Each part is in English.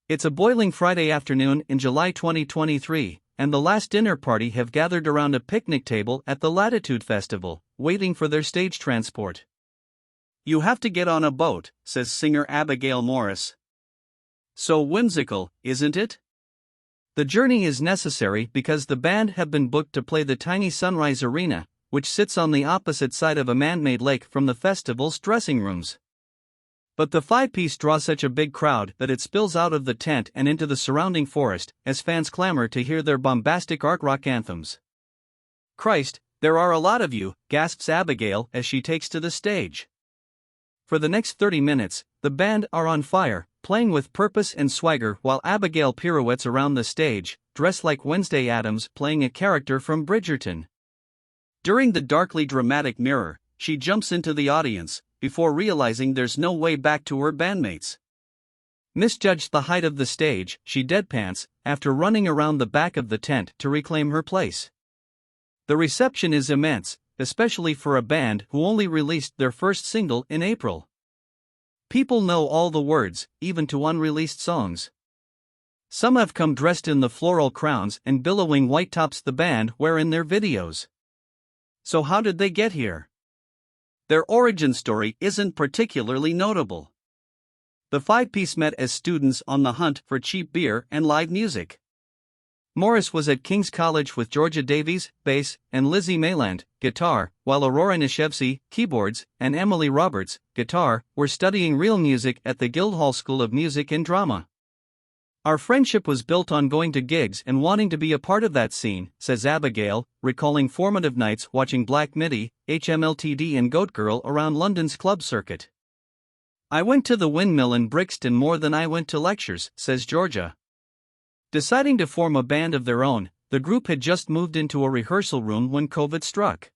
It's a boiling Friday afternoon in July 2023, and the last dinner party have gathered around a picnic table at the Latitude Festival, waiting for their stage transport. You have to get on a boat, says singer Abigail Morris. So whimsical, isn't it? The journey is necessary because the band have been booked to play the tiny Sunrise Arena, which sits on the opposite side of a man-made lake from the festival's dressing rooms. But the five-piece draws such a big crowd that it spills out of the tent and into the surrounding forest as fans clamor to hear their bombastic art rock anthems. "Christ, there are a lot of you," gasps Abigail as she takes to the stage. For the next 30 minutes, the band are on fire, playing with purpose and swagger while Abigail pirouettes around the stage, dressed like Wednesday Addams playing a character from Bridgerton. During the darkly dramatic mirror, she jumps into the audience, before realizing there's no way back to her bandmates. Misjudged the height of the stage, she deadpants, after running around the back of the tent to reclaim her place. The reception is immense, especially for a band who only released their first single in April. People know all the words, even to unreleased songs. Some have come dressed in the floral crowns and billowing white tops the band wear in their videos. So how did they get here? Their origin story isn't particularly notable. The five-piece met as students on the hunt for cheap beer and live music. Morris was at King's College with Georgia Davies, bass, and Lizzie Mayland, guitar, while Aurora Nishevsky, keyboards, and Emily Roberts, guitar, were studying real music at the Guildhall School of Music and Drama. "Our friendship was built on going to gigs and wanting to be a part of that scene," says Abigail, recalling formative nights watching Black Midi, HMLTD and Goat Girl around London's club circuit. "I went to the Windmill in Brixton more than I went to lectures," says Georgia. Deciding to form a band of their own, the group had just moved into a rehearsal room when COVID struck.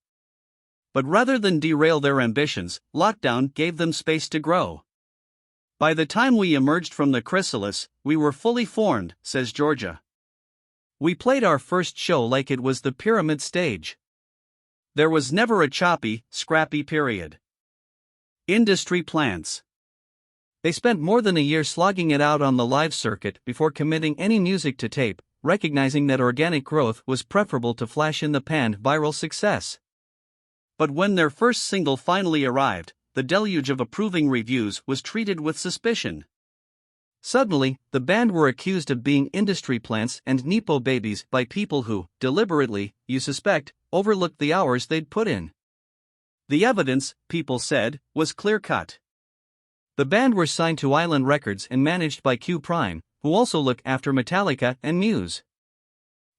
But rather than derail their ambitions, lockdown gave them space to grow. "By the time we emerged from the chrysalis, we were fully formed," says Georgia. "We played our first show like it was the pyramid stage. There was never a choppy, scrappy period." Industry plants. They spent more than a year slogging it out on the live circuit before committing any music to tape, recognizing that organic growth was preferable to flash-in-the-pan viral success. But when their first single finally arrived, the deluge of approving reviews was treated with suspicion. Suddenly, the band were accused of being industry plants and Nepo babies by people who, deliberately, you suspect, overlooked the hours they'd put in. The evidence, people said, was clear-cut. The band were signed to Island Records and managed by Q Prime, who also look after Metallica and Muse.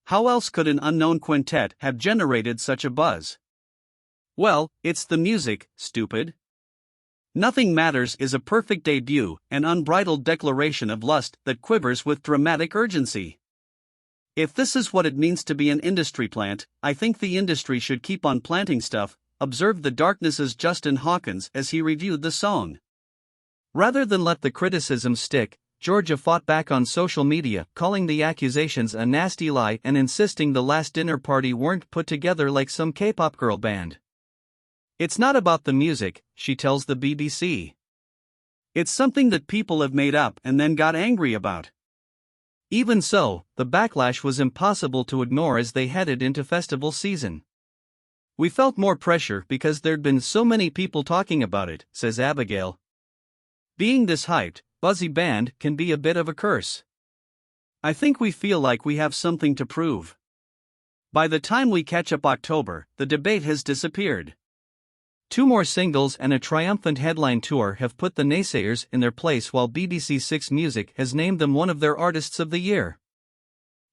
How else could an unknown quintet have generated such a buzz? Well, it's the music, stupid. Nothing Matters is a perfect debut, an unbridled declaration of lust that quivers with dramatic urgency. "If this is what it means to be an industry plant, I think the industry should keep on planting stuff," observed The Darkness's Justin Hawkins as he reviewed the song. Rather than let the criticism stick, Georgia fought back on social media, calling the accusations a nasty lie and insisting the last dinner party weren't put together like some K-pop girl band. "It's not about the music," she tells the BBC. "It's something that people have made up and then got angry about." Even so, the backlash was impossible to ignore as they headed into festival season. "We felt more pressure because there'd been so many people talking about it," says Abigail. "Being this hyped, buzzy band can be a bit of a curse. I think we feel like we have something to prove. By the time we catch up October, the debate has disappeared." 2 more singles and a triumphant headline tour have put the naysayers in their place while BBC Six Music has named them one of their artists of the year.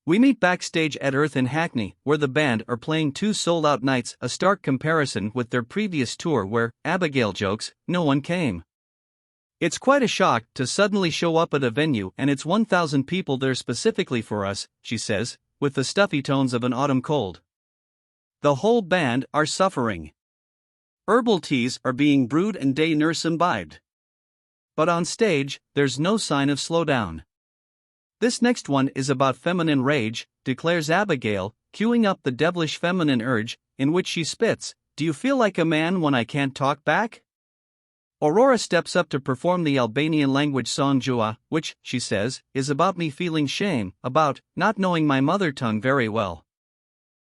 We meet backstage at Earth in Hackney, where the band are playing 2 sold-out nights, a stark comparison with their previous tour where, Abigail jokes, no one came. "It's quite a shock to suddenly show up at a venue and it's 1,000 people there specifically for us," she says, with the stuffy tones of an autumn cold. The whole band are suffering. Herbal teas are being brewed and day nurse imbibed. But on stage, there's no sign of slowdown. "This next one is about feminine rage," declares Abigail, cueing up the devilish feminine urge, in which she spits, "Do you feel like a man when I can't talk back?" Aurora steps up to perform the Albanian language song Jua, which, she says, is about me feeling shame about not knowing my mother tongue very well.